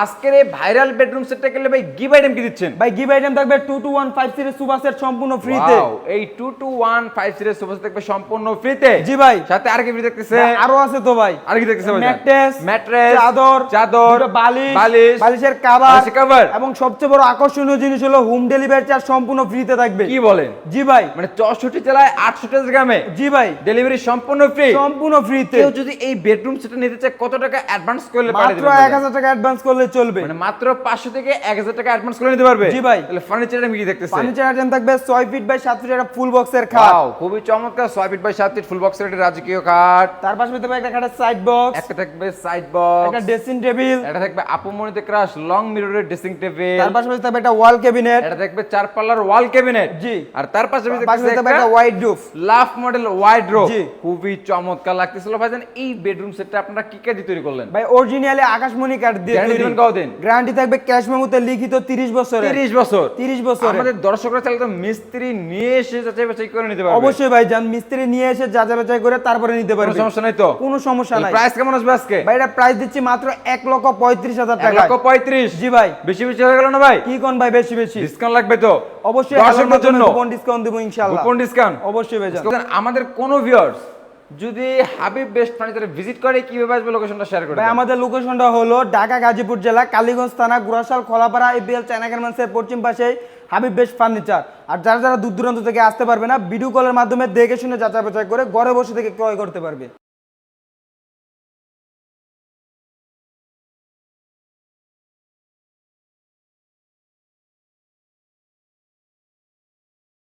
আজকের এই viral bedroom সেটটা গেলে ভাই গিভ আইটেম কি দিচ্ছেন? ভাই গিভ আইটেম থাকবে 2215 সিরিজ সোফা সেট সম্পূর্ণ ফ্রিতে। ওয়াও, এই 2215 সিরিজ সোফা সেট থাকবে সম্পূর্ণ ফ্রিতে। জি ভাই। সাথে আর কি ফ্রি দেখতেছে? আরো আছে তো ভাই। আর কি দেখতেছে ভাই? ম্যাট্রেস, চাদর, দুটো বালিশ, বালিশের কভার এবং সবচেয়ে বড় আকর্ষণীয় জিনিস হলো হোম ডেলিভারি চার্জ সম্পূর্ণ ফ্রিতে থাকবে। কি বলেন? জি ভাই। মানে 64 জেলায় 68 গ্রামে। জি ভাই। ডেলিভারি সম্পূর্ণ ফ্রি। সম্পূর্ণ ফ্রিতে। কেউ যদি এই বেডরুম সেটটা নিতে চায় কত টাকা অ্যাডভান্স করলে পারে দিবেন? মাত্র 1000 টাকা অ্যাডভান্স করলে চলবে। মানে মাত্র 500 থেকে 1000 টাকা অ্যাডভান্স করে নিতে পারবে। জি ভাই। তাহলে ফার্নিচার আমি কি দেখতেছি? ফার্নিচার আইটেম থাকবে 6 ফিট বাই 7 ফিট একটা ফুল বক্সের খাট। ওয়াও, খুবই চমৎকার 6 ফিট বাই 7 ফিট ফুল বক্সের একটা রাজকীয় খাট। তার পাশে থাকবে একটা খাটের সাইড বক্স, একটা থাকবে সাইড বক্স, একটা ড্রেসিং টেবিল, এটা থাকবে আপুমনিতে ক্রাশ লং মিররের ড্রেসিং টেবিল। তার পাশে থাকবে একটা ওয়াল ক্যাবিনেট, এটা থাকবে 4 পাল্লার ওয়াল ক্যাবিনেট। জি। আর তার পাশে থাকবে একটা ওয়াইড রুফ, লাফ মডেল ওয়াইড রুফ। জি। খুবই চমৎকার লাগতেছিল ভাইজান। এই বেডরুম সেটটা আপনারা কি কাজে তৈরি করলেন? ভাই অরিজিনালি আকাশমণি কাঠ দিয়ে গ্যারান্টি তৈরি। দিবেন কতদিন? গ্যারান্টি থাকবে ক্যাশ মেমোতে লিখিত 30 বছরের। 30 বছর। 30 বছর। আমাদের দর্শকরা চাইলে তো মিস্ত্রি নিয়ে এসে যাচাই বাছাই করে নিতে পারবে। অবশ্যই ভাই, যান মিস্ত্রি নিয়ে এসে যাচাই বাছাই করে তারপরে নিতে কোনো পারবে। সমস্যা নাই তো? কোনো সমস্যা নাই। প্রাইস কেমন আসবে আজকে? ভাই এটা প্রাইস দিচ্ছি মাত্র 1,35,000 টাকা। 1,35,000। জি ভাই। বেশি বেশি হয়ে গেল না ভাই? কি কোন ভাই বেশি বেশি? ডিসকাউন্ট লাগবে তো? অবশ্যই দর্শকদের জন্য কুপন ডিসকাউন্ট দেব ইনশাআল্লাহ। কুপন ডিসকাউন্ট অবশ্যই ভাই। জান আমাদের কোন ভিউয়ার্স যদি হাবিব বেস্ট ফার্নিচারে ভিজিট করে কিভাবে আসবে লোকেশনটা শেয়ার করে ভাই দেন। আমাদের লোকেশনটা হলো ঢাকা গাজীপুর জেলা কালীগঞ্জ থানা গুরাশাল খোলাপাড়া এবিএল চায়না গার্মেন্টসের পশ্চিম পাশে হাবিব বেস্ট ফার্নিচার। আর যারা যারা দূর দূরান্ত থেকে আসতে পারবে না ভিডিও কলের মাধ্যমে দেখে শুনে যাচাই বাছাই করে ঘরে বসে থেকে ক্রয় করতে পারবে।